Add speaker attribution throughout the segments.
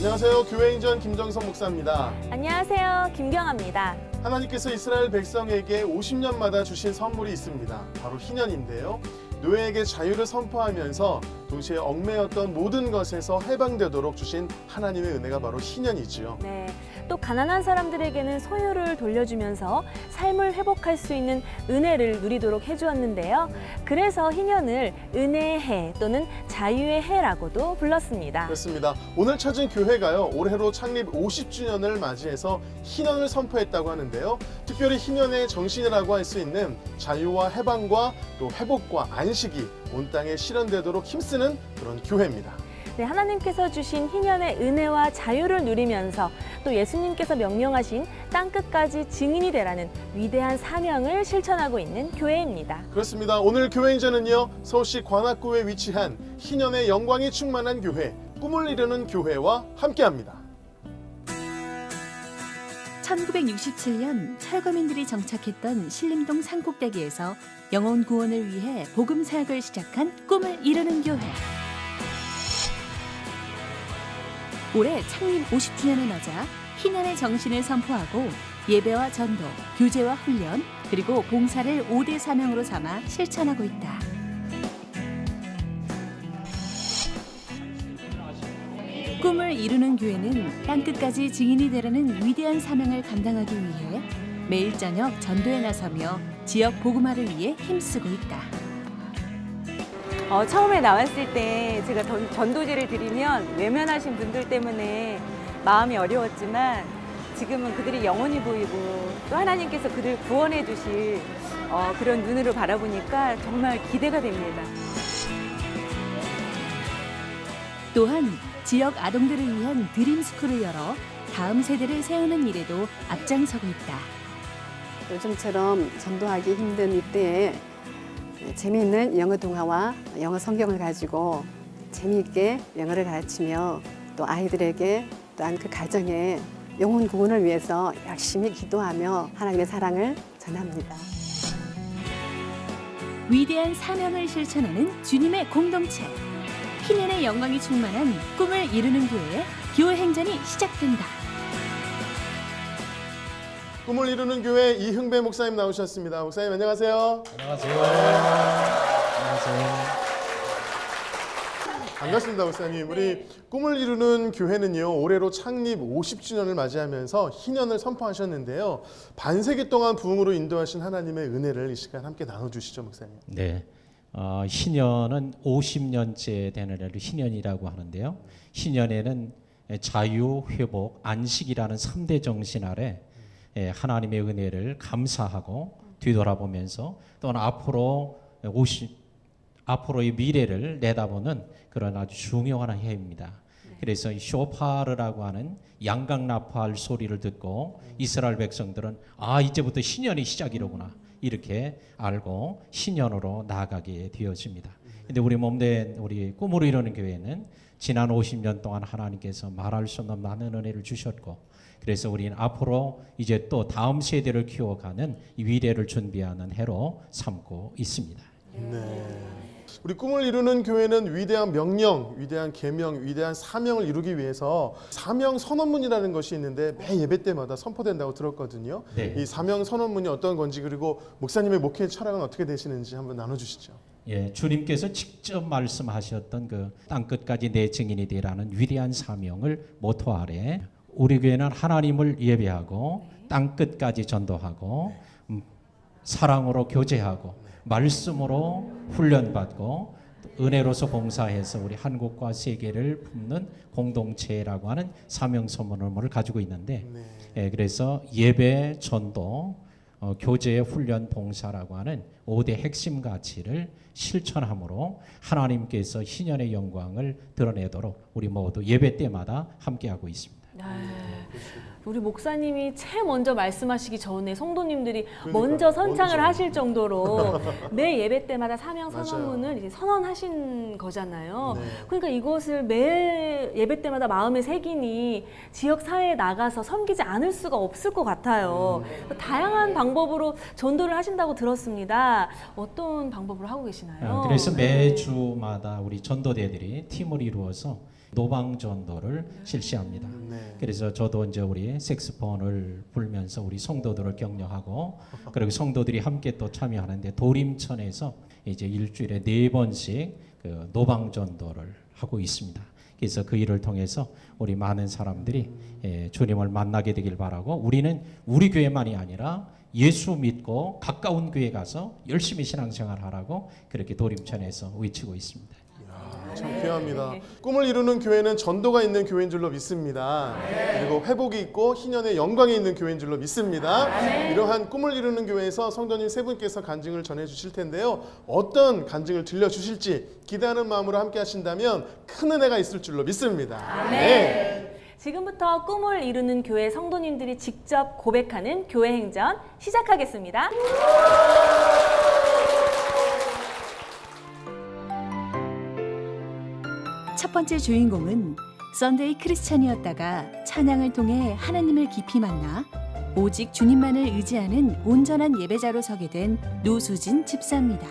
Speaker 1: 안녕하세요. 교회인전 김정성 목사입니다.
Speaker 2: 안녕하세요. 김경아입니다.
Speaker 1: 하나님께서 이스라엘 백성에게 50년마다 주신 선물이 있습니다. 바로 희년인데요. 노예에게 자유를 선포하면서 동시에 얽매였던 모든 것에서 해방되도록 주신 하나님의 은혜가 바로 희년이지요.
Speaker 2: 네, 또 가난한 사람들에게는 소유를 돌려주면서 삶을 회복할 수 있는 은혜를 누리도록 해주었는데요. 그래서 희년을 은혜의 해 또는 자유의 해라고도 불렀습니다.
Speaker 1: 그렇습니다. 오늘 찾은 교회가요. 올해로 창립 50주년을 맞이해서 희년을 선포했다고 하는데요. 특별히 희년의 정신이라고 할 수 있는 자유와 해방과 또 회복과 안식이 온 땅에 실현되도록 힘쓰는 그런 교회입니다.
Speaker 2: 네, 하나님께서 주신 희년의 은혜와 자유를 누리면서 또 예수님께서 명령하신 땅끝까지 증인이 되라는 위대한 사명을 실천하고 있는 교회입니다.
Speaker 1: 그렇습니다. 오늘 교회인전은요. 서울시 관악구에 위치한 희년의 영광이 충만한 교회, 꿈을 이루는 교회와 함께합니다.
Speaker 3: 1967년 철거민들이 정착했던 신림동 산꼭대기에서 영혼 구원을 위해 복음 사역을 시작한 꿈을 이루는 교회. 올해 창립 50주년을 맞아 희년의 정신을 선포하고 예배와 전도, 교제와 훈련, 그리고 봉사를 5대 사명으로 삼아 실천하고 있다. 꿈을 이루는 교회는 땅끝까지 증인이 되라는 위대한 사명을 감당하기 위해 매일 저녁 전도에 나서며 지역 복음화를 위해 힘쓰고 있다.
Speaker 4: 처음에 나왔을 때 제가 전도지를 드리면 외면하신 분들 때문에 마음이 어려웠지만 지금은 그들이 영원히 보이고 또 하나님께서 그들 구원해 주실 그런 눈으로 바라보니까 정말 기대가 됩니다.
Speaker 3: 또한 지역 아동들을 위한 드림스쿨을 열어 다음 세대를 세우는 일에도 앞장서고 있다.
Speaker 5: 요즘처럼 전도하기 힘든 이때에 재미있는 영어 동화와 영어 성경을 가지고 재미있게 영어를 가르치며 또 아이들에게 또한 그 가정에 영혼 구원을 위해서 열심히 기도하며 하나님의 사랑을 전합니다.
Speaker 3: 위대한 사명을 실천하는 주님의 공동체. 희년의 영광이 충만한 꿈을 이루는 교회의 교회 행전이 시작된다.
Speaker 1: 꿈을 이루는 교회 이흥배 목사님 나오셨습니다. 목사님 안녕하세요.
Speaker 6: 안녕하세요. 안녕하세요.
Speaker 1: 반갑습니다, 목사님. 우리 꿈을 이루는 교회는요, 올해로 창립 50주년을 맞이하면서 희년을 선포하셨는데요. 반세기 동안 부흥으로 인도하신 하나님의 은혜를 이 시간 함께 나눠주시죠, 목사님.
Speaker 6: 네, 희년은 50년째 되는 해를 희년이라고 하는데요. 희년에는 자유, 회복, 안식이라는 3대 정신 아래 하나님의 은혜를 감사하고 뒤돌아보면서 또는 앞으로의 미래를 내다보는 그런 아주 중요한 해입니다. 그래서 쇼파르라고 하는 양강나팔 소리를 듣고 이스라엘 백성들은 이제부터 신년이 시작이로구나 이렇게 알고 신년으로 나아가게 되어집니다. 근데 우리 몸된 우리 꿈을 이루는 교회는 지난 50년 동안 하나님께서 말할 수 없는 많은 은혜를 주셨고 그래서 우리는 앞으로 이제 또 다음 세대를 키워가는 이 위대를 준비하는 해로 삼고 있습니다.
Speaker 1: 네. 우리 꿈을 이루는 교회는 위대한 명령, 위대한 계명, 위대한 사명을 이루기 위해서 사명 선언문이라는 것이 있는데 매 예배 때마다 선포된다고 들었거든요.
Speaker 6: 네.
Speaker 1: 이 사명 선언문이 어떤 건지 그리고 목사님의 목회 철학은 어떻게 되시는지 한번 나눠주시죠.
Speaker 6: 예, 주님께서 직접 말씀하셨던 그 땅끝까지 내 증인이 되라는 위대한 사명을 모토 아래 우리 교회는 하나님을 예배하고 땅끝까지 전도하고 사랑으로 교제하고 말씀으로 훈련받고 은혜로서 봉사해서 우리 한국과 세계를 품는 공동체라고 하는 사명 선언을 가지고 있는데 그래서 예배, 전도, 교제, 훈련, 봉사라고 하는 5대 핵심 가치를 실천함으로 하나님께서 희년의 영광을 드러내도록 우리 모두 예배 때마다 함께하고 있습니다.
Speaker 2: 네. 우리 목사님이 제일 먼저 말씀하시기 전에 성도님들이 먼저 선창을 하실 정도로 매 예배 때마다 사명 선언문을 이제 선언하신 거잖아요.
Speaker 1: 네.
Speaker 2: 그러니까 이것을 매 예배 때마다 마음에 새기니 지역 사회에 나가서 섬기지 않을 수가 없을 것 같아요. 다양한 방법으로 전도를 하신다고 들었습니다. 어떤 방법으로 하고 계시나요?
Speaker 6: 그래서 매주마다 우리 전도대들이 팀을 이루어서 노방 전도를 실시합니다.
Speaker 1: 네.
Speaker 6: 그래서 저도 이제 우리 색스폰을 불면서 우리 성도들을 격려하고 그리고 성도들이 함께 또 참여하는데 도림천에서 이제 일주일에 4번씩 그 노방 전도를 하고 있습니다. 그래서 그 일을 통해서 우리 많은 사람들이 주님을 만나게 되길 바라고 우리는 우리 교회만이 아니라 예수 믿고 가까운 교회 가서 열심히 신앙생활 하라고 그렇게 도림천에서 외치고 있습니다.
Speaker 1: 참 귀합니다. 꿈을 이루는 교회는 전도가 있는 교회인 줄로 믿습니다. 그리고 회복이 있고 희년의 영광이 있는 교회인 줄로 믿습니다. 이러한 꿈을 이루는 교회에서 성도님 세 분께서 간증을 전해 주실 텐데요. 어떤 간증을 들려주실지 기대하는 마음으로 함께 하신다면 큰 은혜가 있을 줄로 믿습니다. 네.
Speaker 2: 지금부터 꿈을 이루는 교회 성도님들이 직접 고백하는 교회 행전 시작하겠습니다.
Speaker 3: 첫 번째 주인공은 썬데이 크리스찬이었다가 찬양을 통해 하나님을 깊이 만나 오직 주님만을 의지하는 온전한 예배자로 서게 된 노수진 집사입니다.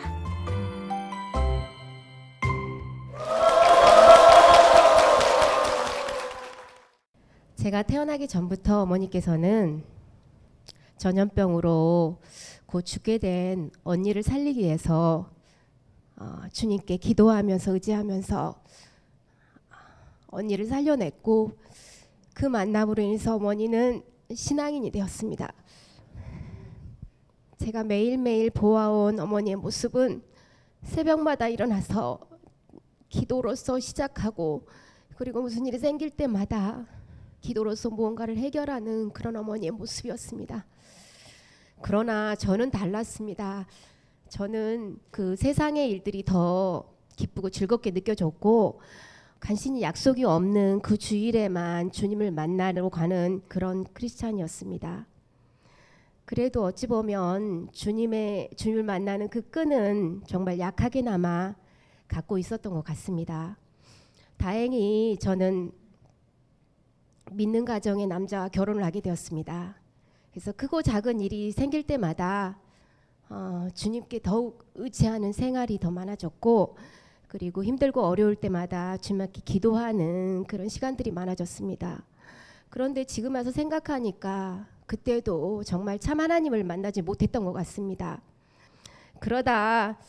Speaker 7: 제가 태어나기 전부터 어머니께서는 전염병으로 곧 죽게 된 언니를 살리기 위해서 주님께 기도하면서 의지하면서 언니를 살려냈고 그 만남으로 인해서 어머니는 신앙인이 되었습니다. 제가 매일매일 보아온 어머니의 모습은 새벽마다 일어나서 기도로서 시작하고 그리고 무슨 일이 생길 때마다 기도로서 무언가를 해결하는 그런 어머니의 모습이었습니다. 그러나 저는 달랐습니다. 저는 그 세상의 일들이 더 기쁘고 즐겁게 느껴졌고 간신히 약속이 없는 그 주일에만 주님을 만나러 가는 그런 크리스찬이었습니다. 그래도 어찌 보면 주님을 만나는 그 끈은 정말 약하게나마 갖고 있었던 것 같습니다. 다행히 저는 믿는 가정의 남자와 결혼을 하게 되었습니다. 그래서 크고 작은 일이 생길 때마다 주님께 더욱 의지하는 생활이 더 많아졌고 그리고 힘들고 어려울 때마다 주님께 기도하는 그런 시간들이 많아졌습니다. 그런데 지금 와서 생각하니까 그때도 정말 참 하나님을 만나지 못했던 것 같습니다. 그러다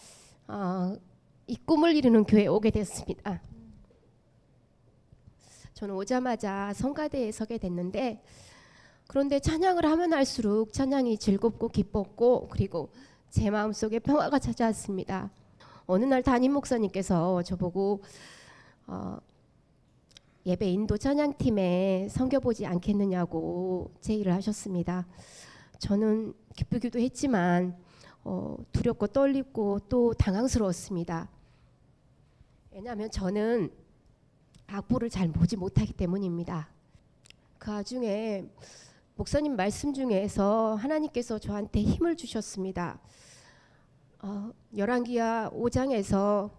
Speaker 7: 이 꿈을 이루는 교회에 오게 됐습니다. 저는 오자마자 성가대에 서게 됐는데 그런데 찬양을 하면 할수록 찬양이 즐겁고 기뻤고 그리고 제 마음속에 평화가 찾아왔습니다. 어느 날 담임 목사님께서 저보고 예배 인도 찬양팀에 섬겨보지 않겠느냐고 제의를 하셨습니다. 저는 기쁘기도 했지만 두렵고 떨리고 또 당황스러웠습니다. 왜냐하면 저는 악보를 잘 보지 못하기 때문입니다. 그 와중에 목사님 말씀 중에서 하나님께서 저한테 힘을 주셨습니다. 열왕기하 5장에서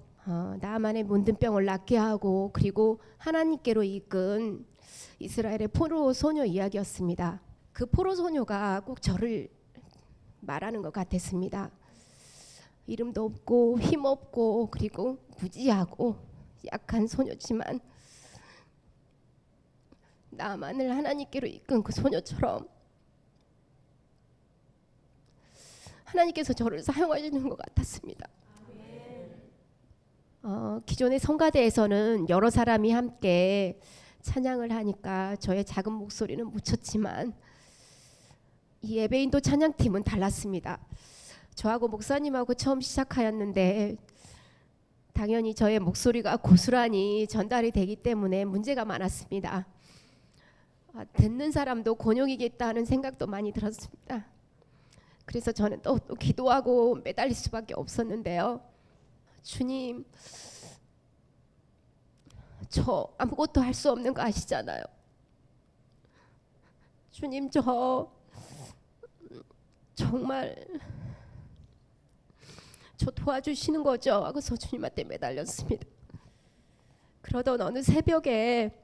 Speaker 7: 나아만의 문둥병을 낫게 하고 그리고 하나님께로 이끈 이스라엘의 포로 소녀 이야기였습니다. 그 포로 소녀가 꼭 저를 말하는 것 같았습니다. 이름도 없고 힘없고 그리고 무지하고 약한 소녀지만 나만을 하나님께로 이끈 그 소녀처럼 하나님께서 저를 사용하시는 것 같았습니다. 기존의 성가대에서는 여러 사람이 함께 찬양을 하니까 저의 작은 목소리는 묻혔지만 이 예배인도 찬양팀은 달랐습니다. 저하고 목사님하고 처음 시작하였는데 당연히 저의 목소리가 고스란히 전달이 되기 때문에 문제가 많았습니다. 듣는 사람도 곤욕이겠다 하는 생각도 많이 들었습니다. 그래서 저는 또 기도하고 매달릴 수밖에 없었는데요. 주님, 저 아무것도 할 수 없는 거 아시잖아요. 주님, 저 정말 저 도와주시는 거죠? 하고서 주님한테 매달렸습니다. 그러던 어느 새벽에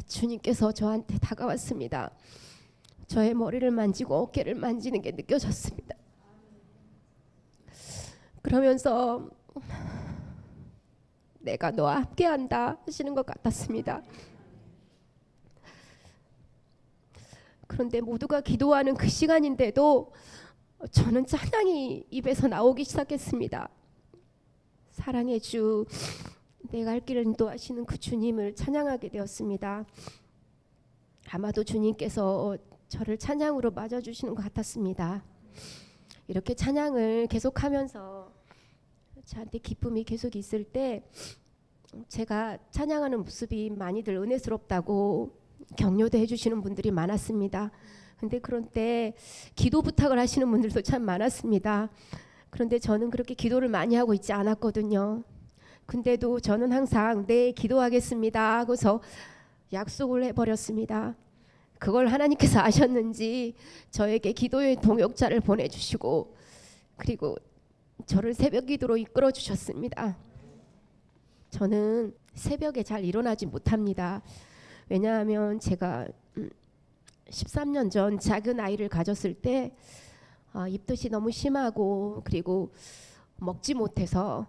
Speaker 7: 주님께서 저한테 다가왔습니다. 저의 머리를 만지고 어깨를 만지는 게 느껴졌습니다. 내가 너와 함께한다 하시는 것 같았습니다. 그런데 모두가 기도하는 그 시간인데도 저는 찬양이 입에서 나오기 시작했습니다. 사랑의 주, 내가 갈 길을 인도하시는 그 주님을 찬양하게 되었습니다. 아마도 주님께서 저를 찬양으로 맞아주시는 것 같았습니다. 이렇게 찬양을 계속하면서 저한테 기쁨이 계속 있을 때 제가 찬양하는 모습이 많이들 은혜스럽다고 격려도 해주시는 분들이 많았습니다. 근데 그런 때 기도 부탁을 하시는 분들도 참 많았습니다. 그런데 저는 그렇게 기도를 많이 하고 있지 않았거든요. 근데도 저는 항상 네, 기도하겠습니다 하고서 약속을 해버렸습니다. 그걸 하나님께서 아셨는지 저에게 기도의 동역자를 보내주시고 그리고 저를 새벽 기도로 이끌어 주셨습니다. 저는 새벽에 잘 일어나지 못합니다. 왜냐하면 제가 13년 전 작은 아이를 가졌을 때 입덧이 너무 심하고 그리고 먹지 못해서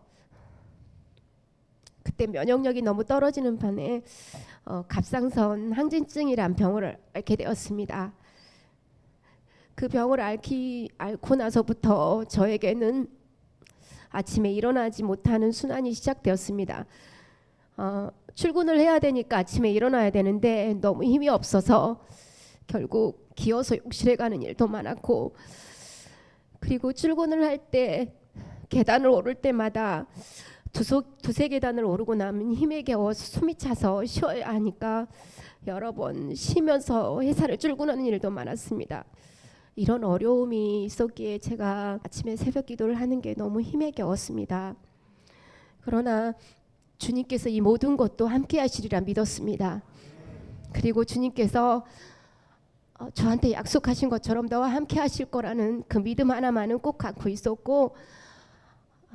Speaker 7: 그때 면역력이 너무 떨어지는 반에 갑상선 항진증이란 병을 앓게 되었습니다. 그 병을 앓고 나서부터 저에게는 아침에 일어나지 못하는 순환이 시작되었습니다. 출근을 해야 되니까 아침에 일어나야 되는데 너무 힘이 없어서 결국 기어서 욕실에 가는 일도 많았고 그리고 출근을 할 때 계단을 오를 때마다 두세 계단을 오르고 나면 힘에 겨워서 숨이 차서 쉬어야 하니까 여러 번 쉬면서 회사를 출근하는 일도 많았습니다. 이런 어려움이 있었기에 제가 아침에 새벽 기도를 하는 게 너무 힘에 겨웠습니다. 그러나 주님께서 이 모든 것도 함께 하시리라 믿었습니다. 그리고 주님께서 저한테 약속하신 것처럼 너와 함께 하실 거라는 그 믿음 하나만은 꼭 갖고 있었고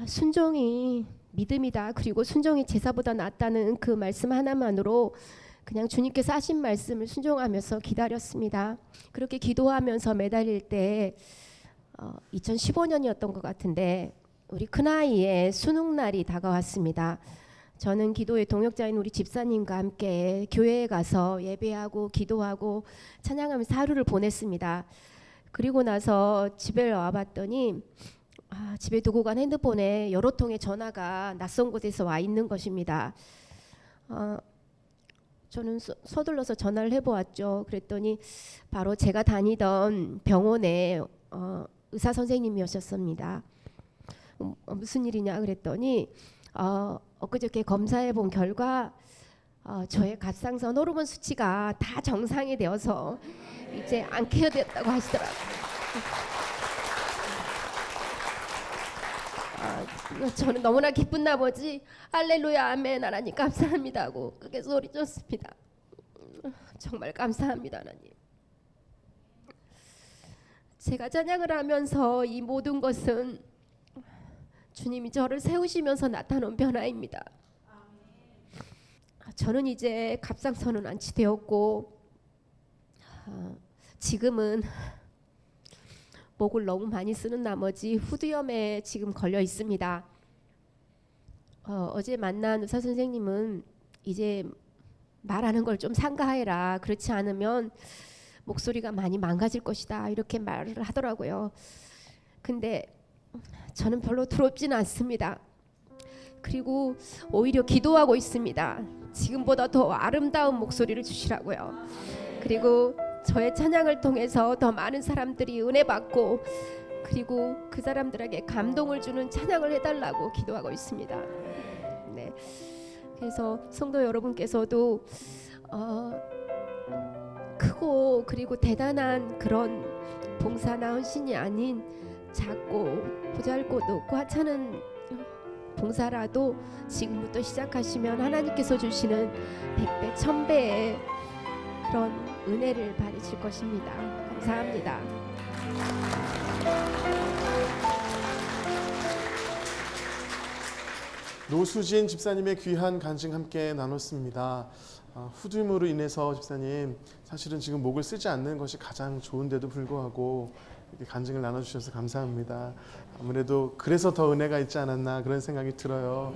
Speaker 7: 순종이 믿음이다. 그리고 순종이 제사보다 낫다는 그 말씀 하나만으로 그냥 주님께서 하신 말씀을 순종하면서 기다렸습니다. 그렇게 기도하면서 매달릴 때 2015년이었던 것 같은데 우리 큰아이의 수능날이 다가왔습니다. 저는 기도의 동역자인 우리 집사님과 함께 교회에 가서 예배하고 기도하고 찬양하면서 하루를 보냈습니다. 그리고 나서 집에 와봤더니 집에 두고 간 핸드폰에 여러 통의 전화가 낯선 곳에서 와 있는 것입니다. 저는 서둘러서 전화를 해보았죠. 그랬더니 바로 제가 다니던 병원의 의사 선생님이셨습니다. 무슨 일이냐 그랬더니 엊그저께 검사해 본 결과 저의 갑상선 호르몬 수치가 다 정상이 되어서 이제 안 케어됐다고 하시더라고요. 저는 너무나 기쁜 나머지 할렐루야 아멘 하나님 감사합니다 하고 크게 소리쳤습니다. 정말 감사합니다 하나님. 제가 찬양을 하면서 이 모든 것은 주님이 저를 세우시면서 나타난 변화입니다. 저는 이제 갑상선은 완치되었고 지금은 목을 너무 많이 쓰는 나머지 후두염에 지금 걸려 있습니다. 어제 만난 의사 선생님은 이제 말하는 걸 좀 삼가해라. 그렇지 않으면 목소리가 많이 망가질 것이다. 이렇게 말을 하더라고요. 근데 저는 별로 두렵지는 않습니다. 그리고 오히려 기도하고 있습니다. 지금보다 더 아름다운 목소리를 주시라고요. 그리고 저의 찬양을 통해서 더 많은 사람들이 은혜 받고 그리고 그 사람들에게 감동을 주는 찬양을 해달라고 기도하고 있습니다. 네. 그래서 성도 여러분께서도 크고 그리고 대단한 그런 봉사나 헌신이 아닌 작고 보잘것 없고 하찮은 봉사라도 지금부터 시작하시면 하나님께서 주시는 100배, 1000배의 그런 은혜를 받으실 것입니다. 감사합니다.
Speaker 1: 노수진 집사님의 귀한 간증 함께 나눴습니다. 후두염으로 인해서 집사님 사실은 지금 목을 쓰지 않는 것이 가장 좋은데도 불구하고 이렇게 간증을 나눠주셔서 감사합니다. 아무래도 그래서 더 은혜가 있지 않았나 그런 생각이 들어요.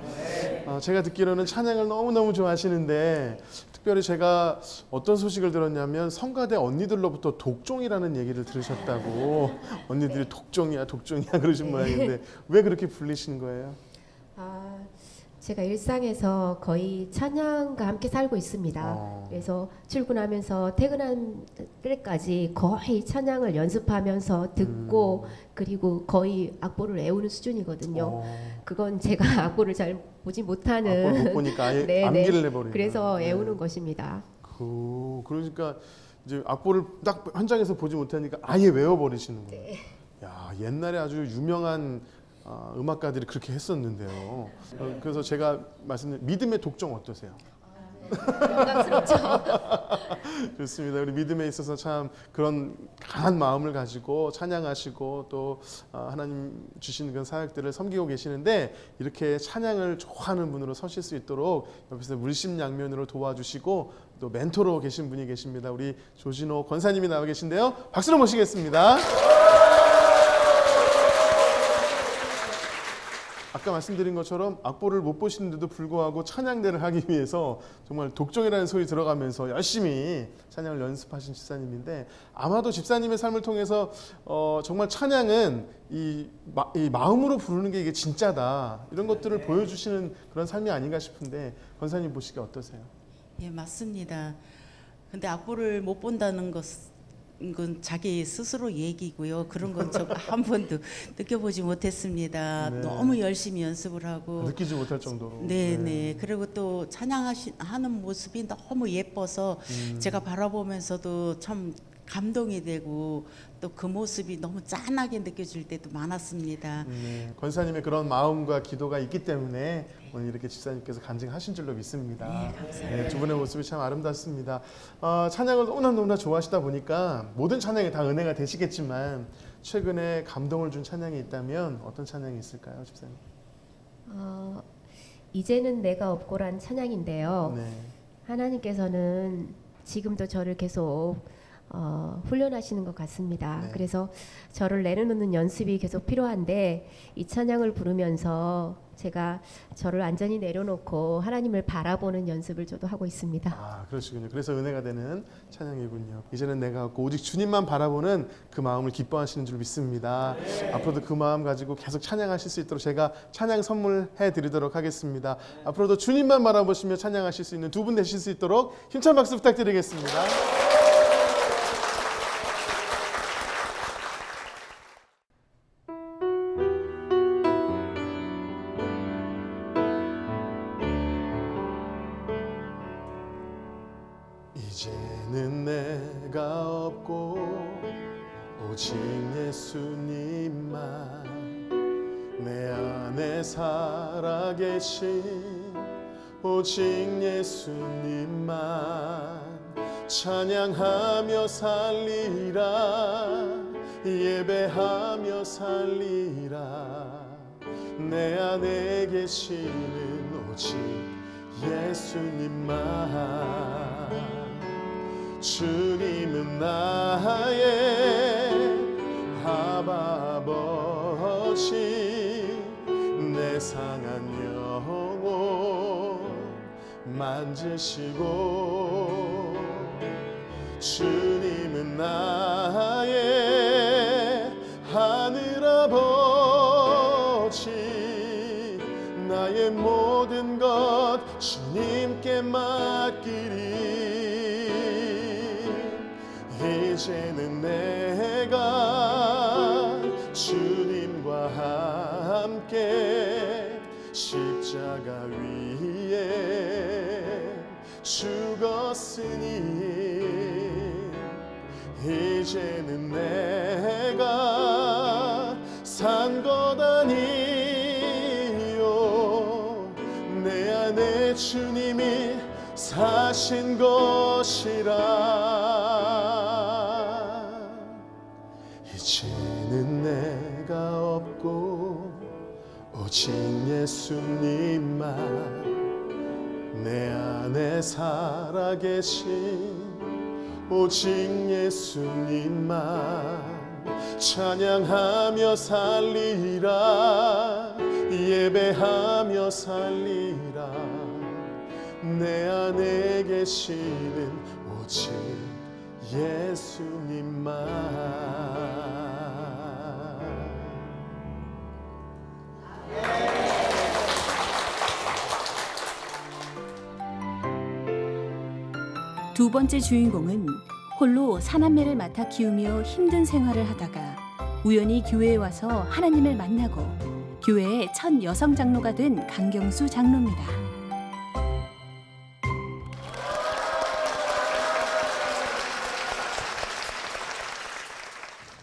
Speaker 1: 제가 듣기로는 찬양을 너무너무 좋아하시는데 특별히 제가 어떤 소식을 들었냐면 성가대 언니들로부터 독종이라는 얘기를 들으셨다고. 언니들이 독종이야 그러신 모양인데 왜 그렇게 불리시는 거예요?
Speaker 7: 제가 일상에서 거의 찬양과 함께 살고 있습니다. 그래서 출근하면서 퇴근한 때까지 거의 찬양을 연습하면서 듣고 그리고 거의 악보를 외우는 수준이거든요. 그건 제가 악보를 잘 보지 못하는
Speaker 1: 악보를 못 보니까 아예
Speaker 7: 네네.
Speaker 1: 암기를 해버리는.
Speaker 7: 그래서 외우는 것입니다.
Speaker 1: 그러니까 이제 악보를 딱 현장에서 보지 못하니까 아예 외워버리시는 거예요. 야, 옛날에 아주 유명한 음악가들이 그렇게 했었는데요. 그래서 제가 말씀드린 믿음의 독종 어떠세요?
Speaker 7: 영광스럽죠.
Speaker 1: 좋습니다. 우리 믿음에 있어서 참 그런 강한 마음을 가지고 찬양하시고 또 하나님 주신 그런 사역들을 섬기고 계시는데 이렇게 찬양을 좋아하는 분으로 서실 수 있도록 옆에서 물심양면으로 도와주시고 또 멘토로 계신 분이 계십니다. 우리 조진호 권사님이 나와 계신데요. 박수로 모시겠습니다. 아까 말씀드린 것처럼 악보를 못 보시는데도 불구하고 찬양대를 하기 위해서 정말 독종이라는 소리 들어가면서 열심히 찬양을 연습하신 집사님인데 아마도 집사님의 삶을 통해서 정말 찬양은 이 마음으로 부르는 게 이게 진짜다 이런 것들을 보여주시는 그런 삶이 아닌가 싶은데 권사님 보시기에 어떠세요?
Speaker 8: 예, 맞습니다. 근데 악보를 못 본다는 것은 자기 스스로 얘기고요. 그런 건 저 한 번도 느껴보지 못했습니다.
Speaker 1: 네.
Speaker 8: 너무 열심히 연습을 하고
Speaker 1: 느끼지 못할 정도로.
Speaker 8: 네네. 그리고 또 찬양하는 모습이 너무 예뻐서 제가 바라보면서도 참 감동이 되고 또 그 모습이 너무 짠하게 느껴질 때도 많았습니다.
Speaker 1: 권사님의 그런 마음과 기도가 있기 때문에 오늘 이렇게 집사님께서 간증하신 줄로 믿습니다.
Speaker 8: 네, 감사합니다.
Speaker 1: 두 분의 모습이 참 아름답습니다. 찬양을 너무나 좋아하시다 보니까 모든 찬양이 다 은혜가 되시겠지만 최근에 감동을 준 찬양이 있다면 어떤 찬양이 있을까요, 집사님?
Speaker 7: 이제는 내가 없고란 찬양인데요.
Speaker 1: 네.
Speaker 7: 하나님께서는 지금도 저를 계속 훈련하시는 것 같습니다.
Speaker 1: 네.
Speaker 7: 그래서 저를 내려놓는 연습이 계속 필요한데 이 찬양을 부르면서 제가 저를 완전히 내려놓고 하나님을 바라보는 연습을 저도 하고 있습니다.
Speaker 1: 그러시군요. 그래서 은혜가 되는 찬양이군요. 이제는 내가 없고 오직 주님만 바라보는 그 마음을 기뻐하시는 줄 믿습니다. 앞으로도 그 마음 가지고 계속 찬양하실 수 있도록 제가 찬양 선물해 드리도록 하겠습니다. 앞으로도 주님만 바라보시며 찬양하실 수 있는 두 분 되실 수 있도록 힘찬 박수 부탁드리겠습니다. 이제는 내가 없고 오직 예수님만 내 안에 살아계신 오직 예수님만 찬양하며 살리라 예배하며 살리라 내 안에 계시는 오직 예수님만 주님은 나의 아버지 내 상한 영혼 만지시고 주님은 나의 하늘아버지 나의 모든 것 주님께 맡기리 이제는 내가 주님과 함께 십자가 위에 죽었으니 이제는 내가 산 것 아니요 내 안에 주님이 사신 것이라 이제는 내가 없고 오직 예수님만 내 안에 살아계신 오직 예수님만 찬양하며 살리라 예배하며 살리라 내 안에 계시는 오직 예수님만.
Speaker 3: 두 번째 주인공은 홀로 사남매를 맡아 키우며 힘든 생활을 하다가 우연히 교회에 와서 하나님을 만나고 교회의 첫 여성 장로가 된 강경수 장로입니다.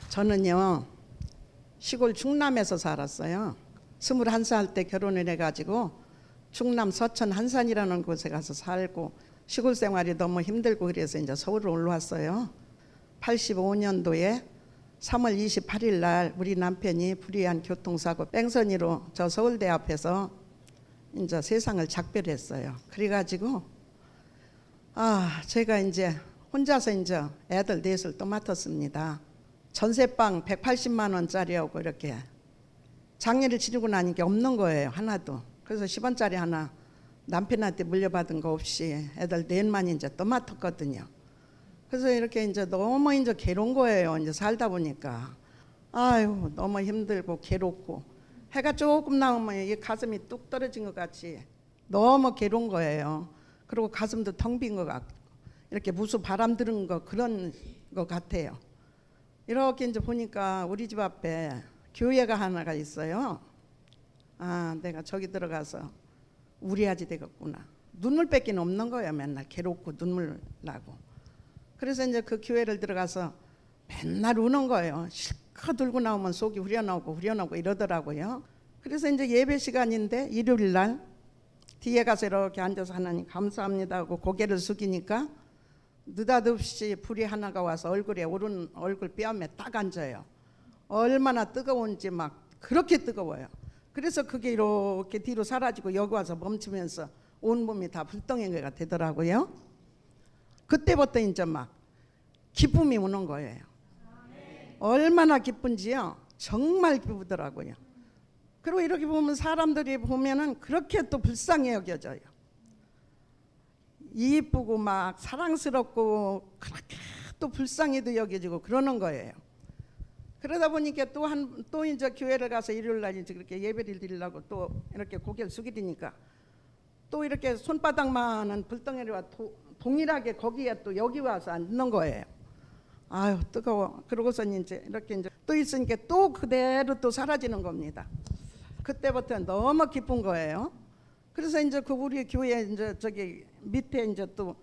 Speaker 9: 저는요 시골 충남에서 살았어요. 21살 때 결혼을 해가지고 충남 서천 한산이라는 곳에 가서 살고 시골 생활이 너무 힘들고 그래서 이제 서울로 올라왔어요. 85년도에 3월 28일 날 우리 남편이 불의한 교통사고 뺑소니로 저 서울대 앞에서 이제 세상을 작별했어요. 그래가지고 제가 이제 혼자서 이제 애들 넷을 또 맡았습니다. 전세방 180만 원짜리하고 이렇게 장례를 치르고 나니까 없는 거예요. 하나도. 그래서 10원짜리 하나 남편한테 물려받은 거 없이 애들 넷만 이제 또 맡았거든요. 그래서 이렇게 이제 너무 이제 괴로운 거예요. 이제 살다 보니까 아유 너무 힘들고 괴롭고 해가 조금 나오면 이 가슴이 뚝 떨어진 것 같이 너무 괴로운 거예요. 그리고 가슴도 텅 빈 것 같고 이렇게 무수 바람 드는 거 그런 것 같아요. 이렇게 이제 보니까 우리 집 앞에 교회가 하나가 있어요. 내가 저기 들어가서 우리아지 되겠구나. 눈물 뺏기는 없는 거예요. 맨날 괴롭고 눈물 나고. 그래서 이제 그 교회를 들어가서 맨날 우는 거예요. 실컷 들고 나오면 속이 후련하고 이러더라고요. 그래서 이제 예배 시간인데 일요일 날 뒤에 가서 이렇게 앉아서 하나님 감사합니다 하고 고개를 숙이니까 느닷없이 불이 하나가 와서 얼굴에 오른 얼굴 뺨에 딱 앉아요. 얼마나 뜨거운지 막 그렇게 뜨거워요. 그래서 그게 이렇게 뒤로 사라지고 여기 와서 멈추면서 온몸이 다 불덩이가 되더라고요. 그때부터 이제 막 기쁨이 오는 거예요. 얼마나 기쁜지요. 정말 기쁘더라고요. 그리고 이렇게 보면 사람들이 보면은 그렇게 또 불쌍히 여겨져요. 이쁘고 막 사랑스럽고 그렇게 또 불쌍히도 여겨지고 그러는 거예요. 그러다 보니까 또 이제 교회를 가서 일요일 날 이제 그렇게 예배를 드리려고 또 이렇게 고개를 숙이니까 또 이렇게 손바닥만한 불덩이와 동일하게 거기에 또 여기 와서 앉는 거예요. 아유 뜨거워. 그러고서 이제 이렇게 이제 또 있으니까 또 그대로 또 사라지는 겁니다. 그때부터 너무 기쁜 거예요. 그래서 이제 그 우리 교회 이제 저기 밑에 이제 또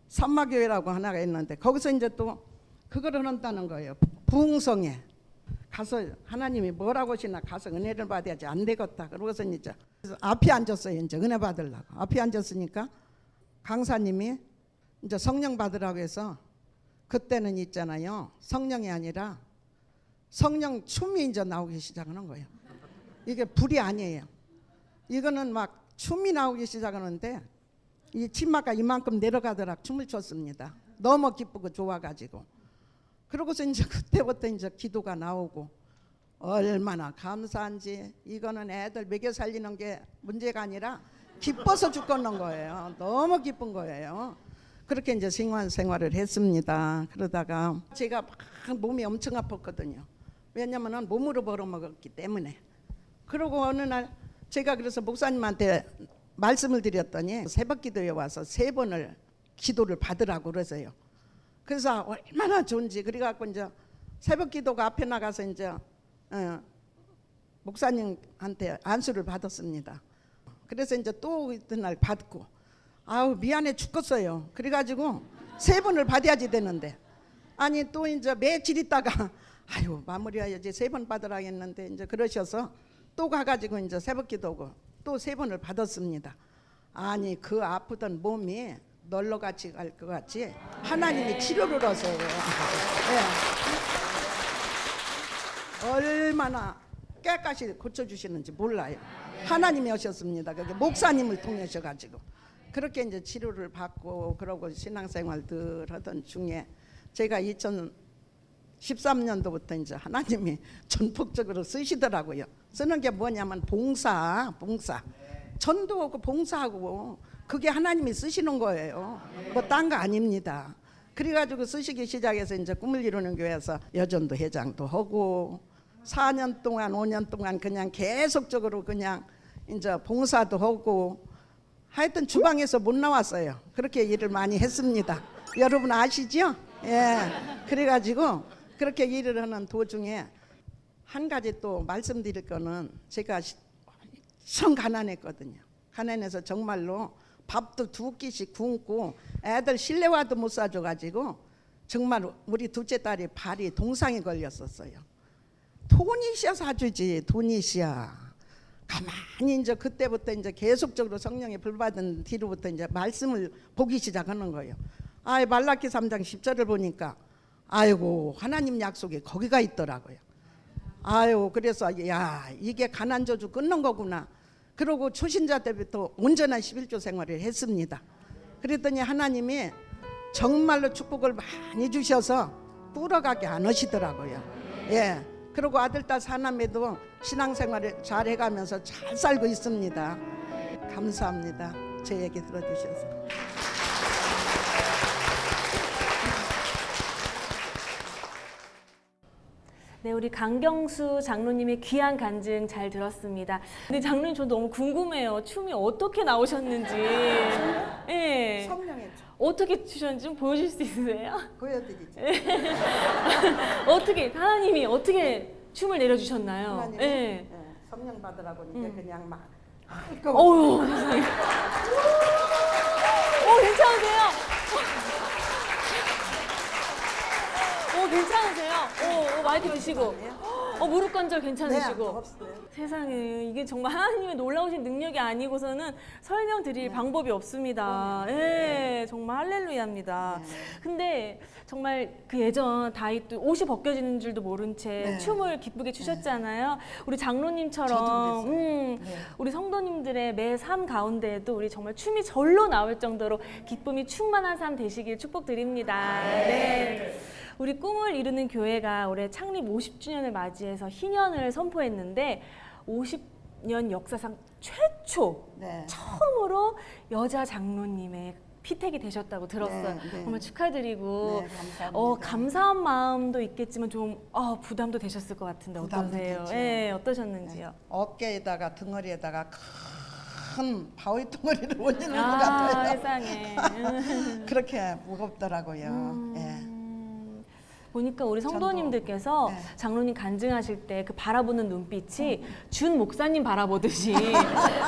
Speaker 9: 산마교회라고 하나가 있는데 거기서 이제 또 그걸 한다는 거예요. 부흥성에 가서 하나님이 뭐라고 하시나 가서 은혜를 받아야지 안 되겠다. 그러고서 이제 앞에 앉았어요. 이제 은혜 받으려고 앞에 앉았으니까 강사님이 이제 성령 받으라고 해서 그때는 있잖아요. 성령이 아니라 성령 춤이 이제 나오기 시작하는 거예요. 이게 불이 아니에요. 이거는 막 춤이 나오기 시작하는데 이 치마가 이만큼 내려가더라 춤을 췄습니다. 너무 기쁘고 좋아가지고. 그러고서 이제 그때부터 이제 기도가 나오고 얼마나 감사한지. 이거는 애들 먹여 살리는 게 문제가 아니라 기뻐서 죽겠는 거예요. 너무 기쁜 거예요. 그렇게 이제 생활을 했습니다. 그러다가 제가 막 몸이 엄청 아팠거든요. 왜냐면은 몸으로 벌어먹었기 때문에. 그러고 어느 날 제가 그래서 목사님한테 말씀을 드렸더니 새벽기도에 와서 3번을 기도를 받으라고 그러세요. 그래서 얼마나 좋은지 그래갖고 이제 새벽기도가 앞에 나가서 이제 목사님한테 안수를 받았습니다. 그래서 이제 또 이튿날 받고 아우 미안해 죽겠어요. 그래가지고 3번을 받아야지 되는데 아니 또 이제 며칠 있다가 아유 마무리해야지 3번 받으라 했는데 이제 그러셔서 또 가가지고 이제 새벽기도고 또 3번을 받았습니다. 아니 그 아프던 몸이 널러같이 갈 것 같이 하나님이 치료를 하세요. 네. 얼마나 깨끗이 고쳐주시는지 몰라요. 하나님이 하셨습니다. 그게 목사님을 통해셔가지고 그렇게 이제 치료를 받고 그러고 신앙생활들 하던 중에 제가 13년도부터 이제 하나님이 전폭적으로 쓰시더라고요. 쓰는 게 뭐냐면 봉사. 전도하고 봉사하고 그게 하나님이 쓰시는 거예요. 뭐 딴 거 아닙니다. 그래가지고 쓰시기 시작해서 이제 꿈을 이루는 교회에서 여전도 회장도 하고 4년 동안 5년 동안 그냥 계속적으로 그냥 이제 봉사도 하고 하여튼 주방에서 못 나왔어요. 그렇게 일을 많이 했습니다. 여러분 아시죠? 예. 그래가지고 그렇게 일을 하는 도중에 한 가지 또 말씀드릴 거는 제가 성 가난했거든요. 가난해서 정말로 밥도 2끼씩 굶고 애들 실내화도 못 사줘가지고 정말 우리 둘째 딸이 발이 동상이 걸렸었어요. 돈이 있어야 사주지, 돈이 있어야. 가만히 이제 그때부터 이제 계속적으로 성령의 불받은 뒤로부터 이제 말씀을 보기 시작하는 거예요. 말라기 3장 10절을 보니까 아이고 하나님 약속이 거기가 있더라고요. 그래서 야 이게 가난저주 끊는 거구나. 그러고 초신자 때부터 온전한 11조 생활을 했습니다. 그랬더니 하나님이 정말로 축복을 많이 주셔서 불어가게 안 하시더라고요. 예. 그리고 아들, 딸, 사남매도 신앙생활을 잘 해가면서 잘 살고 있습니다. 감사합니다. 제 얘기 들어주셔서.
Speaker 2: 네, 우리 강경수 장로님의 귀한 간증 잘 들었습니다. 근데 장로님 저 너무 궁금해요. 춤이 어떻게 나오셨는지. 예.
Speaker 9: 성령의 춤
Speaker 2: 어떻게 추셨는지 좀 보여줄 수 있으세요?
Speaker 9: 보여드리죠.
Speaker 2: 어떻게 하나님이 어떻게 춤을 내려주셨나요?
Speaker 9: 하나님이
Speaker 2: 예.
Speaker 9: 성령 받으라고 이제 그냥 막
Speaker 2: 어우, 세상에. 괜찮으세요? 괜찮으세요? 마이크 드시고. 무릎 관절 괜찮으시고. 세상에, 이게 정말 하나님의 놀라우신 능력이 아니고서는 설명드릴 방법이 없습니다. 예, 정말 할렐루야입니다. 근데 정말 그 예전 다윗도 옷이 벗겨지는 줄도 모른 채 춤을 기쁘게 추셨잖아요. 우리 장로님처럼 우리 성도님들의 매 삶 가운데에도 우리 정말 춤이 절로 나올 정도로 기쁨이 충만한 삶 되시길 축복드립니다. 네. 우리 꿈을 이루는 교회가 올해 창립 50주년을 맞이해서 희년을 선포했는데 50년 역사상 최초 처음으로 여자 장로님의 피택이 되셨다고 들었어요. 정말 축하드리고 감사한 마음도 있겠지만 좀 부담도 되셨을 것 같은데 어떠세요? 네, 어떠셨는지요?
Speaker 9: 어깨에다가 등허리에다가 큰 바위 덩어리를 올리는 것 같아요.
Speaker 2: 세상에.
Speaker 9: 그렇게 무겁더라고요.
Speaker 2: 보니까 우리 성도님들께서 장로님 간증하실 때 그 바라보는 눈빛이 준 목사님 바라보듯이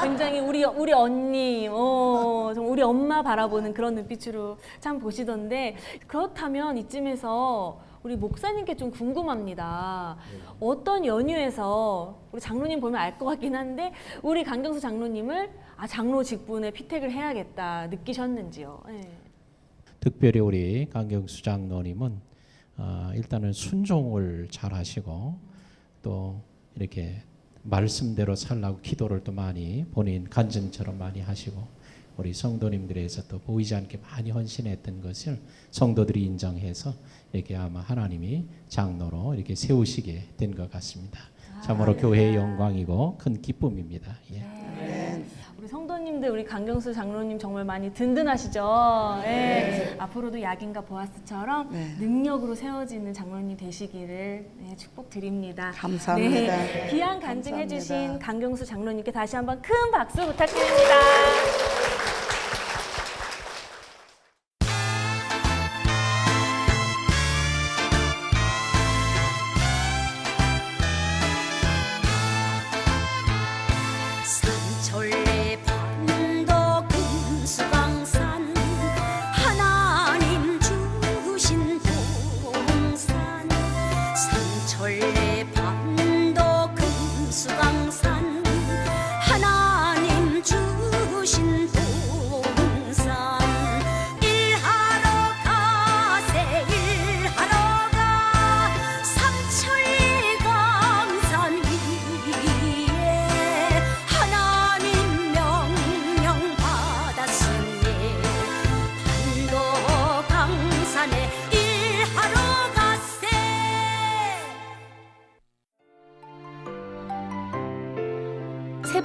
Speaker 2: 굉장히 우리 언니, 우리 엄마 바라보는 그런 눈빛으로 참 보시던데, 그렇다면 이쯤에서 우리 목사님께 좀 궁금합니다. 어떤 연유에서 우리 장로님 보면 알 것 같긴 한데 우리 강경수 장로님을 장로 직분에 피택을 해야겠다 느끼셨는지요?
Speaker 6: 특별히 우리 강경수 장로님은 일단은 순종을 잘 하시고 또 이렇게 말씀대로 살라고 기도를 또 많이 본인 간증처럼 많이 하시고 우리 성도님들에서 또 보이지 않게 많이 헌신했던 것을 성도들이 인정해서 이렇게 아마 하나님이 장로로 이렇게 세우시게 된 것 같습니다. 참으로 교회의 영광이고 큰 기쁨입니다.
Speaker 2: 우리 성도님들, 우리 강경수 장로님 정말 많이 든든하시죠? 앞으로도 약인과 보아스처럼 능력으로 세워지는 장로님 되시기를 축복드립니다.
Speaker 9: 감사합니다.
Speaker 2: 귀한 간증해주신 강경수 장로님께 다시 한번 큰 박수 부탁드립니다.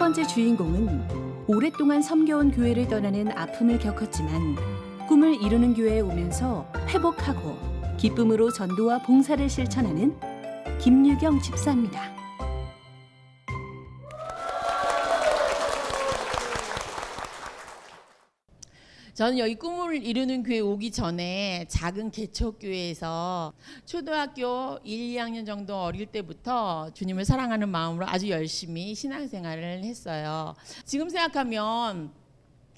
Speaker 3: 번째 주인공은 오랫동안 섬겨온 교회를 떠나는 아픔을 겪었지만 꿈을 이루는 교회에 오면서 회복하고 기쁨으로 전도와 봉사를 실천하는 김유경 집사입니다.
Speaker 10: 저는 여기 꿈을 이루는 교회 오기 전에 작은 개척교회에서 초등학교 1, 2학년 정도 어릴 때부터 주님을 사랑하는 마음으로 아주 열심히 신앙생활을 했어요. 지금 생각하면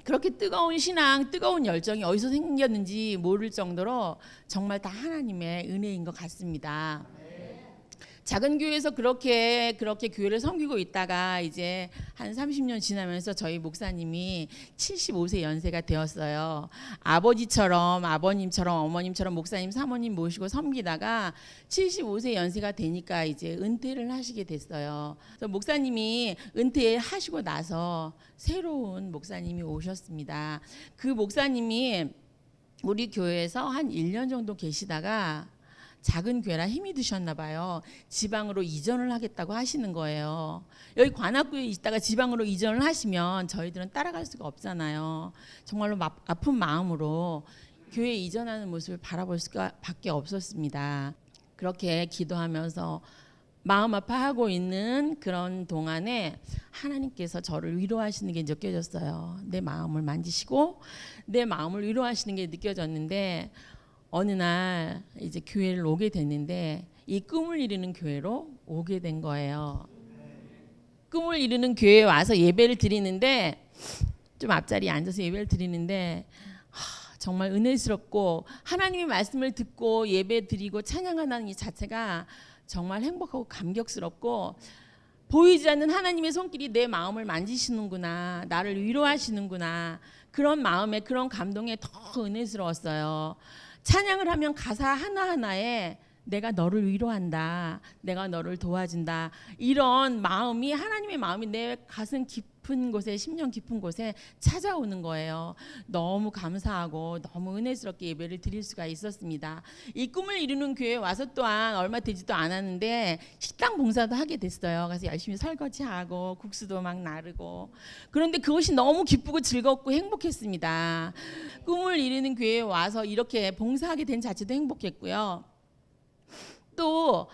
Speaker 10: 그렇게 뜨거운 신앙, 뜨거운 열정이 어디서 생겼는지 모를 정도로 정말 다 하나님의 은혜인 것 같습니다. 작은 교회에서 그렇게 교회를 섬기고 있다가 이제 한 30년 지나면서 저희 목사님이 75세 연세가 되었어요. 아버님처럼 어머님처럼 목사님, 사모님 모시고 섬기다가 75세 연세가 되니까 이제 은퇴를 하시게 됐어요. 그래서 목사님이 은퇴하시고 나서 새로운 목사님이 오셨습니다. 그 목사님이 우리 교회에서 한 1년 정도 계시다가 작은 교회라 힘이 드셨나 봐요. 지방으로 이전을 하겠다고 하시는 거예요. 여기 관악구에 있다가 지방으로 이전을 하시면 저희들은 따라갈 수가 없잖아요. 정말로 아픈 마음으로 교회에 이전하는 모습을 바라볼 수밖에 없었습니다. 그렇게 기도하면서 마음 아파하고 있는 그런 동안에 하나님께서 저를 위로하시는 게 느껴졌어요. 내 마음을 만지시고 내 마음을 위로하시는 게 느껴졌는데 어느 날 이제 교회를 오게 됐는데 이 꿈을 이루는 교회로 오게 된 거예요. 꿈을 이루는 교회에 와서 예배를 드리는데 좀 앞자리에 앉아서 예배를 드리는데 정말 은혜스럽고 하나님의 말씀을 듣고 예배 드리고 찬양하는 이 자체가 정말 행복하고 감격스럽고 보이지 않는 하나님의 손길이 내 마음을 만지시는구나, 나를 위로하시는구나, 그런 마음에 그런 감동에 더 은혜스러웠어요. 찬양을 하면 가사 하나하나에 내가 너를 위로한다, 내가 너를 도와준다, 이런 마음이 하나님의 마음이 내 가슴 깊은 곳에, 심령 깊은 곳에 찾아오는 거예요. 너무 감사하고 너무 은혜스럽게 예배를 드릴 수가 있었습니다. 이 꿈을 이루는 교회에 와서 또한 얼마 되지도 않았는데 식당 봉사도 하게 됐어요. 그래서 열심히 설거지하고 국수도 막 나르고, 그런데 그것이 너무 기쁘고 즐겁고 행복했습니다. 꿈을 이루는 교회에 와서 이렇게 봉사하게 된 자체도 행복했고요. 또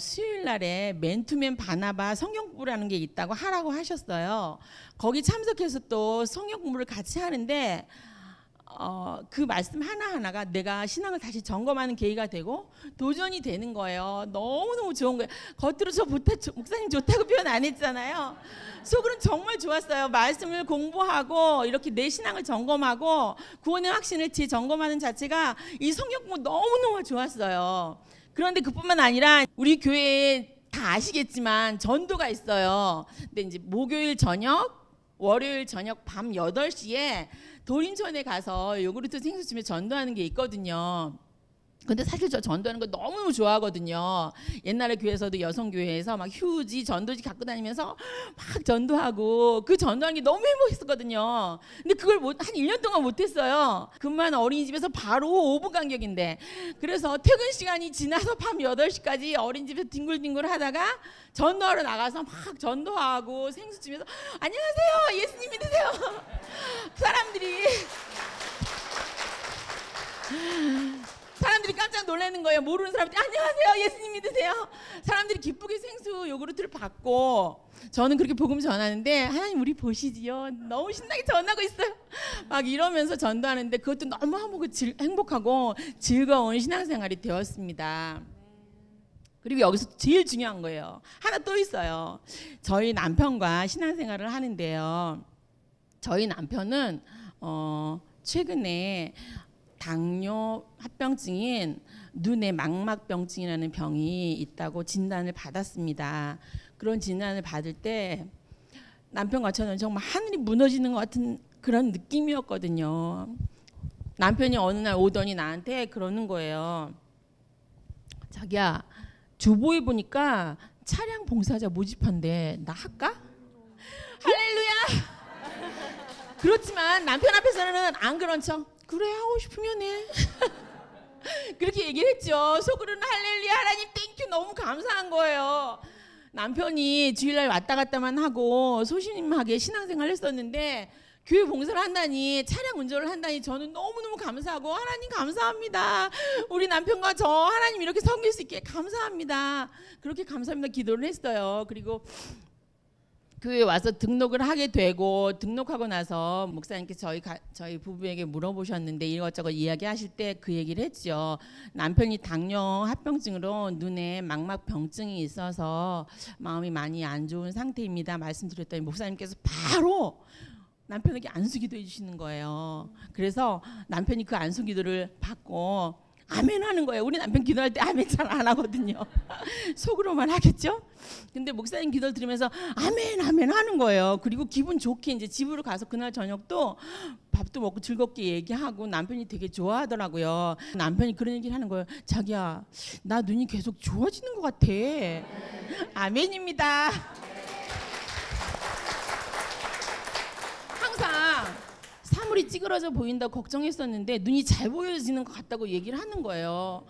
Speaker 10: 수요일 날에 맨투맨 바나바 성경 공부라는 게 있다고 하라고 하셨어요. 거기 참석해서 또 성경 공부를 같이 하는데 그 말씀 하나하나가 내가 신앙을 다시 점검하는 계기가 되고 도전이 되는 거예요. 너무너무 좋은 거예요. 겉으로 저 목사님 좋다고 표현 안 했잖아요. 속으로는 정말 좋았어요. 말씀을 공부하고 이렇게 내 신앙을 점검하고 구원의 확신을 재점검하는 자체가 이 성경 공부 너무너무 좋았어요. 그런데 그뿐만 아니라 우리 교회에 다 아시겠지만 전도가 있어요. 근데 이제 목요일 저녁, 월요일 저녁 밤 8시에 도림천에 가서 요구르트 생수집에 전도하는 게 있거든요. 근데 사실 저 전도하는 거 너무너무 좋아하거든요. 옛날에 교회에서도 여성교회에서 막 휴지, 전도지 갖고 다니면서 막 전도하고 그 전도하는 게 너무 행복했었거든요. 근데 그걸 한 1년 동안 못했어요. 금만 어린이집에서 바로 5분 간격인데. 그래서 퇴근 시간이 지나서 밤 8시까지 어린이집에서 뒹굴뒹굴 하다가 전도하러 나가서 막 전도하고 생수집에서 안녕하세요, 예수님 믿으세요. 사람들이 깜짝 놀라는 거예요. 모르는 사람들이 안녕하세요, 예수님 믿으세요. 사람들이 기쁘게 생수 요구르트를 받고 저는 그렇게 복음 전하는데 하나님 우리 보시지요. 너무 신나게 전하고 있어요. 막 이러면서 전도하는데 그것도 너무 행복하고 즐거운 신앙생활이 되었습니다. 그리고 여기서 제일 중요한 거예요. 하나 또 있어요. 저희 남편과 신앙생활을 하는데요. 저희 남편은 최근에 당뇨 합병증인 눈의 망막병증이라는 병이 있다고 진단을 받았습니다. 그런 진단을 받을 때 남편과 저는 정말 하늘이 무너지는 것 같은 그런 느낌이었거든요. 남편이 어느 날 오더니 나한테 그러는 거예요. 자기야, 주보에 보니까 차량 봉사자 모집한대. 나 할까? 할렐루야! 그렇지만 남편 앞에서는 안 그런 척. 그래, 하고 싶으면 해. 그렇게 얘기를 했죠. 속으로는 할렐루야, 하나님 땡큐, 너무 감사한 거예요. 남편이 주일날 왔다 갔다만 하고 소심하게 신앙생활을 했었는데 교회 봉사를 한다니, 차량 운전을 한다니 저는 너무너무 감사하고, 하나님 감사합니다. 우리 남편과 저 하나님 이렇게 섬길 수 있게 감사합니다. 그렇게 감사합니다 기도를 했어요. 그리고 교회에 와서 등록을 하게 되고, 등록하고 나서 목사님께서 저희 부부에게 물어보셨는데 이것저것 이야기하실 때 그 얘기를 했죠. 남편이 당뇨 합병증으로 눈에 망막병증이 있어서 마음이 많이 안 좋은 상태입니다 말씀드렸더니 목사님께서 바로 남편에게 안수기도 해주시는 거예요. 그래서 남편이 그 안수기도를 받고 아멘 하는 거예요. 우리 남편 기도할 때 아멘 잘 안 하거든요. 속으로만 하겠죠. 근데 목사님 기도를 들으면서 아멘 아멘 하는 거예요. 그리고 기분 좋게 이제 집으로 가서 그날 저녁도 밥도 먹고 즐겁게 얘기하고 남편이 되게 좋아하더라고요. 남편이 그런 얘기를 하는 거예요. 자기야, 나 눈이 계속 좋아지는 것 같아. 아멘입니다. 항상 사물이 찌그러져 보인다고 걱정했었는데 눈이 잘 보여지는 것 같다고 얘기를 하는 거예요.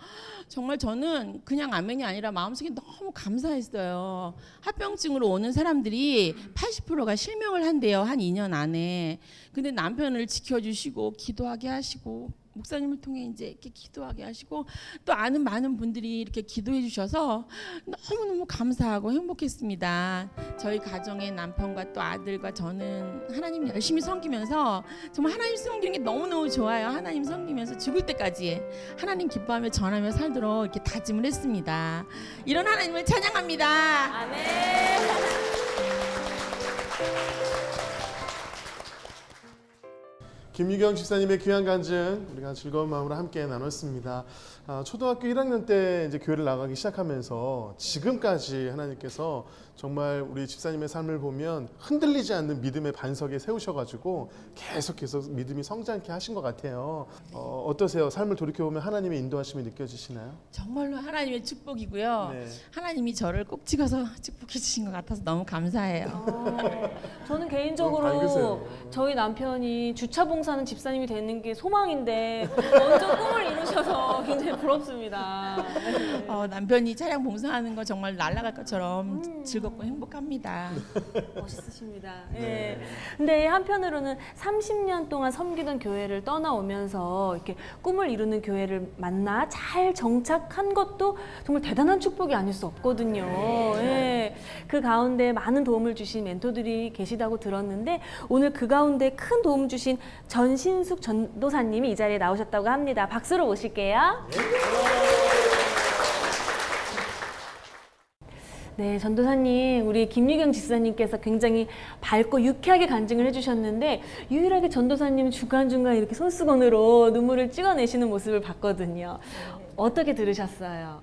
Speaker 10: 정말 저는 그냥 아멘이 아니라 마음속에 너무 감사했어요. 합병증으로 오는 사람들이 80%가 실명을 한대요. 한 2년 안에. 근데 남편을 지켜주시고 기도하게 하시고 목사님을 통해 이제 이렇게 기도하게 하시고 또 아는 많은 분들이 이렇게 기도해 주셔서 너무너무 감사하고 행복했습니다. 저희 가정의 남편과 또 아들과 저는 하나님 열심히 섬기면서 정말 하나님 섬기는 게 너무너무 좋아요. 하나님 섬기면서 죽을 때까지 하나님 기뻐하며 전하며 살도록 이렇게 다짐을 했습니다. 이런 하나님을 찬양합니다.
Speaker 2: 아멘.
Speaker 1: 김유경 집사님의 귀한 간증 우리가 즐거운 마음으로 함께 나눴습니다. 초등학교 1학년 때 이제 교회를 나가기 시작하면서 지금까지 하나님께서 정말 우리 집사님의 삶을 보면 흔들리지 않는 믿음의 반석에 세우셔가지고 계속해서 믿음이 성장케 하신 것 같아요. 어떠세요? 삶을 돌이켜보면 하나님의 인도하심이 느껴지시나요?
Speaker 10: 정말로 하나님의 축복이고요.
Speaker 1: 네.
Speaker 10: 하나님이 저를 꼭 찍어서 축복해 주신 것 같아서 너무 감사해요.
Speaker 2: 저는
Speaker 1: 너무
Speaker 2: 개인적으로
Speaker 1: 밝으세요.
Speaker 2: 저희 남편이 주차 봉사하는 집사님이 되는 게 소망인데 먼저 꿈을 이루셔서 굉장히 부럽습니다.
Speaker 10: 남편이 차량 봉사하는 거 정말 날아갈 것처럼 즐겁고 행복합니다.
Speaker 2: 멋있으십니다.
Speaker 1: 네.
Speaker 2: 예. 근데 한편으로는 30년 동안 섬기던 교회를 떠나오면서 이렇게 꿈을 이루는 교회를 만나 잘 정착한 것도 정말 대단한 축복이 아닐 수 없거든요. 예. 그 가운데 많은 도움을 주신 멘토들이 계시다고 들었는데 오늘 그 가운데 큰 도움 주신 전신숙 전도사님이 이 자리에 나오셨다고 합니다. 박수로 모실게요. 네, 전도사님, 우리 김유경 집사님께서 굉장히 밝고 유쾌하게 간증을 해주셨는데 유일하게 전도사님 중간중간 이렇게 손수건으로 눈물을 찍어내시는 모습을 봤거든요. 어떻게 들으셨어요?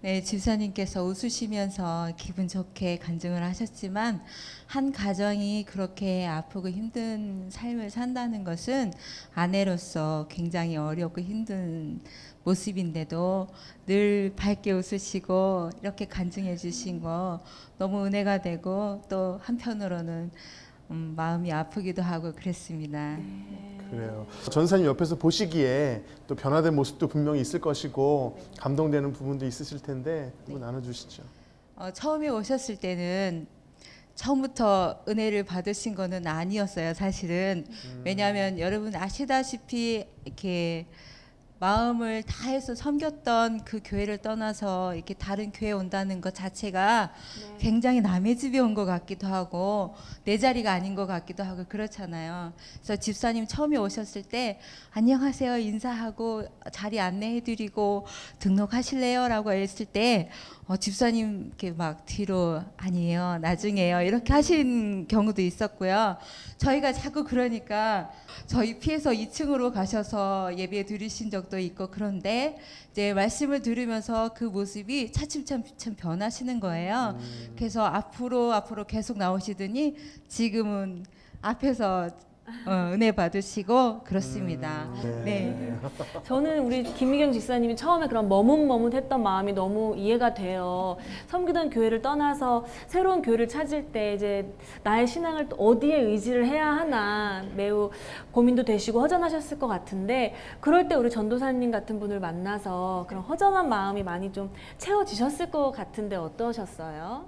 Speaker 11: 네, 집사님께서 웃으시면서 기분 좋게 간증을 하셨지만 한 가정이 그렇게 아프고 힘든 삶을 산다는 것은 아내로서 굉장히 어렵고 힘든 모습인데도 늘 밝게 웃으시고 이렇게 간증해 주신 거 너무 은혜가 되고 또 한편으로는 마음이 아프기도 하고 그랬습니다.
Speaker 1: 그래요. 전사님 옆에서 보시기에 또 변화된 모습도 분명히 있을 것이고 감동되는 부분도 있으실 텐데 한번 나눠주시죠.
Speaker 11: 처음에 오셨을 때는 처음부터 은혜를 받으신 거는 아니었어요, 사실은. 왜냐하면 여러분 아시다시피 이렇게 마음을 다해서 섬겼던 그 교회를 떠나서 이렇게 다른 교회에 온다는 것 자체가 굉장히 남의 집에 온 것 같기도 하고 내 자리가 아닌 것 같기도 하고 그렇잖아요. 그래서 집사님 처음에 오셨을 때 안녕하세요 인사하고 자리 안내해드리고 등록하실래요? 라고 했을 때 집사님 이렇게 막 뒤로 아니에요 나중에요 이렇게 하신 경우도 있었고요. 저희가 자꾸 그러니까 저희 피해서 2층으로 가셔서 예배 드리신 적도 있고 그런데 이제 말씀을 들으면서 그 모습이 차츰차츰 변하시는 거예요. 그래서 앞으로 계속 나오시더니 지금은 앞에서 은혜 받으시고 그렇습니다. 네.
Speaker 2: 저는 우리 김미경 집사님이 처음에 그런 머뭇머뭇했던 마음이 너무 이해가 돼요. 섬기던 교회를 떠나서 새로운 교회를 찾을 때 이제 나의 신앙을 또 어디에 의지를 해야 하나 매우 고민도 되시고 허전하셨을 것 같은데 그럴 때 우리 전도사님 같은 분을 만나서 그런 허전한 마음이 많이 좀 채워지셨을 것 같은데 어떠셨어요?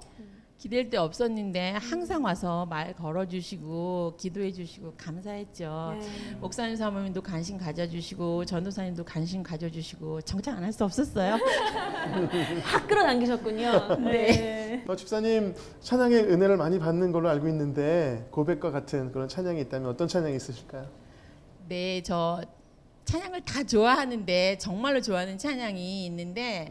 Speaker 10: 기댈 데 없었는데 항상 와서 말 걸어주시고 기도해주시고 감사했죠. 목사님 사모님도 관심 가져주시고 전도사님도 관심 가져주시고 정작 안 할 수 없었어요.
Speaker 2: 확 끌어당기셨군요. 네.
Speaker 1: 집사님 찬양의 은혜를 많이 받는 걸로 알고 있는데 고백과 같은 그런 찬양이 있다면 어떤 찬양이 있으실까요?
Speaker 10: 네, 저 찬양을 다 좋아하는데 정말로 좋아하는 찬양이 있는데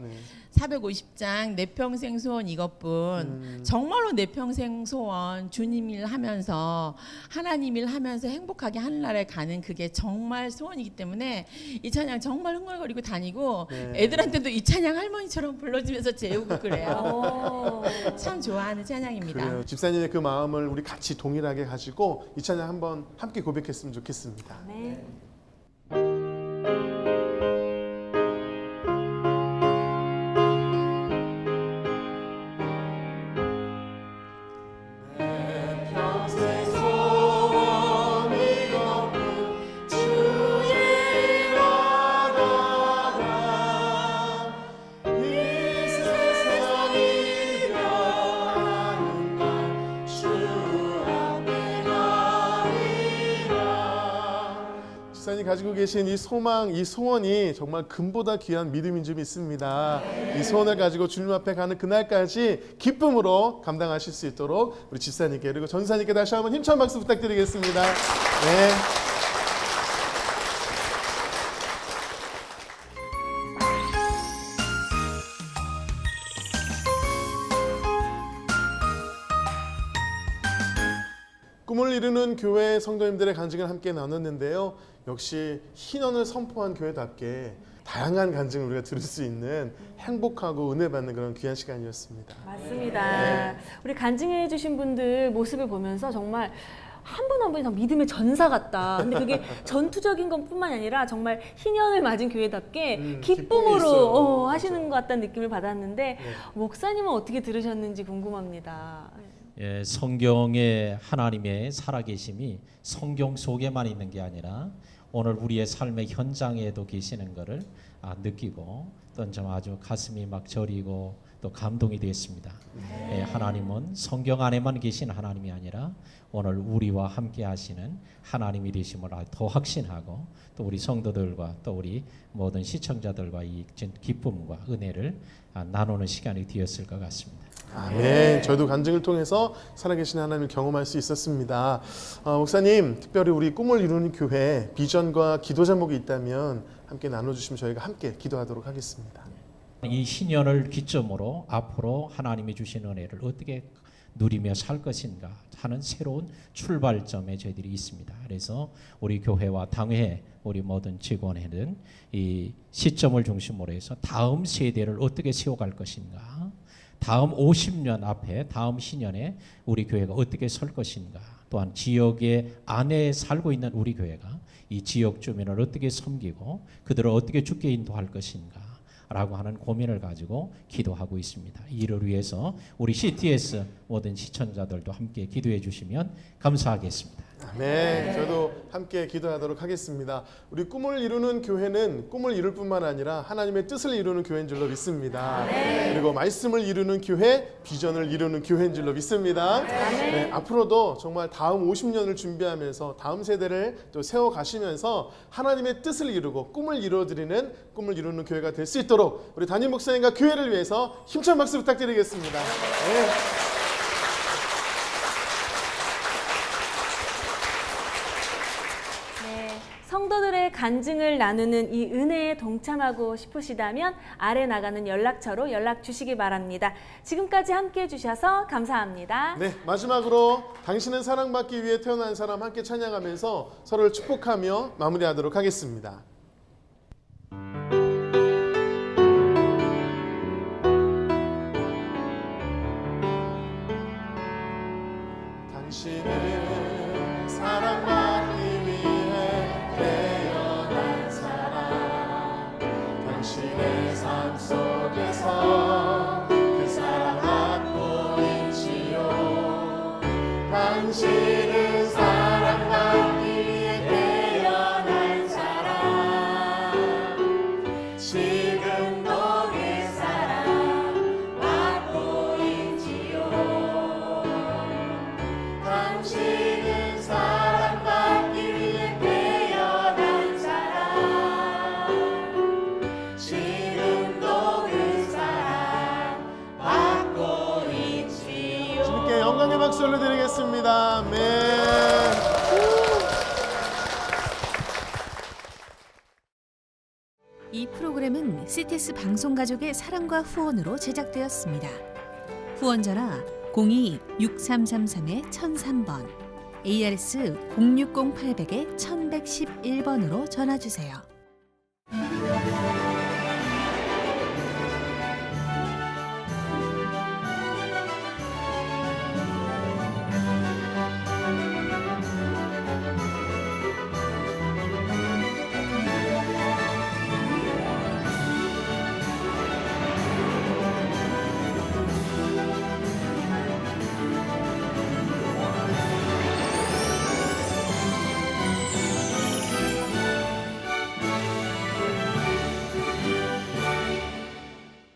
Speaker 10: 450장 내 평생 소원 이것뿐. 정말로 내 평생 소원 주님 일 하면서 하나님 일 하면서 행복하게 하늘나라에 가는 그게 정말 소원이기 때문에 이 찬양 정말 흥얼거리고 다니고 애들한테도 이 찬양 할머니처럼 불러주면서 재우고 그래요. 참 좋아하는 찬양입니다.
Speaker 1: 그래요. 집사님의 그 마음을 우리 같이 동일하게 가지고 이 찬양 한번 함께 고백했으면 좋겠습니다.
Speaker 2: 네.
Speaker 1: 집사님 가지고 계신 이 소망, 이 소원이 정말 금보다 귀한 믿음인 줄 믿습니다. 이 소원을 가지고 주님 앞에 가는 그날까지 기쁨으로 감당하실 수 있도록 우리 집사님께 그리고 전사님께 다시 한번 힘찬 박수 부탁드리겠습니다. 네. 꿈을 이루는 교회 성도님들의 간증을 함께 나눴는데요. 역시 희년을 선포한 교회답게 다양한 간증을 우리가 들을 수 있는 행복하고 은혜 받는 그런 귀한 시간이었습니다.
Speaker 2: 맞습니다. 우리 간증해 주신 분들 모습을 보면서 정말 한 분 한 분이 다 믿음의 전사 같다. 근데 그게 전투적인 것뿐만 아니라 정말 희년을 맞은 교회답게 기쁨으로 하시는 것 같다는 느낌을 받았는데 목사님은 어떻게 들으셨는지 궁금합니다.
Speaker 6: 예, 성경에 하나님의 살아계심이 성경 속에만 있는 게 아니라 오늘 우리의 삶의 현장에도 계시는 것을 느끼고 또 좀 아주 가슴이 막 저리고 또 감동이 됐습니다. 예, 하나님은 성경 안에만 계신 하나님이 아니라 오늘 우리와 함께 하시는 하나님이 되심을 더 확신하고 또 우리 성도들과 또 우리 모든 시청자들과 이 기쁨과 은혜를 나누는 시간이 되었을 것 같습니다.
Speaker 1: 아멘. 저희도 간증을 통해서 살아계신 하나님을 경험할 수 있었습니다. 목사님, 특별히 우리 꿈을 이루는 교회 비전과 기도 제목이 있다면 함께 나눠주시면 저희가 함께 기도하도록 하겠습니다.
Speaker 6: 이 신년을 기점으로 앞으로 하나님이 주신 은혜를 어떻게 누리며 살 것인가 하는 새로운 출발점에 저희들이 있습니다. 그래서 우리 교회와 당회 우리 모든 직원회는 이 시점을 중심으로 해서 다음 세대를 어떻게 세워갈 것인가, 다음 50년 앞에 다음 신년에 우리 교회가 어떻게 설 것인가, 또한 지역의 안에 살고 있는 우리 교회가 이 지역 주민을 어떻게 섬기고 그들을 어떻게 주께 인도할 것인가 라고 하는 고민을 가지고 기도하고 있습니다. 이를 위해서 우리 CTS 모든 시청자들도 함께 기도해 주시면 감사하겠습니다.
Speaker 1: 네, 저도 함께 기도하도록 하겠습니다. 우리 꿈을 이루는 교회는 꿈을 이룰 뿐만 아니라 하나님의 뜻을 이루는 교회인 줄로 믿습니다. 그리고 말씀을 이루는 교회, 비전을 이루는 교회인 줄로 믿습니다. 네, 앞으로도 정말 다음 50년을 준비하면서 다음 세대를 또 세워가시면서 하나님의 뜻을 이루고 꿈을 이루어드리는 꿈을 이루는 교회가 될 수 있도록 우리 담임 목사님과 교회를 위해서 힘찬 박수 부탁드리겠습니다. 네.
Speaker 2: 성도들의 간증을 나누는 이 은혜에 동참하고 싶으시다면 아래 나가는 연락처로 연락 주시기 바랍니다. 지금까지 함께해 주셔서 감사합니다.
Speaker 1: 네, 마지막으로 당신은 사랑받기 위해 태어난 사람 함께 찬양하면서 서로를 축복하며 마무리하도록 하겠습니다. 당신은 사랑받기 위해 태어난 사람, 당신의 삶 속에서 그 사랑 받고 있지요. 당신은 사랑받기 위해 태어난 사람, 지금도 그 사랑 받고 있지요.
Speaker 3: 이 프로그램은 CTS 방송가족의 사랑과 후원으로 제작되었습니다. 후원 전화 02-6333-1003번, ARS 060-800-1111번으로 전화 주세요.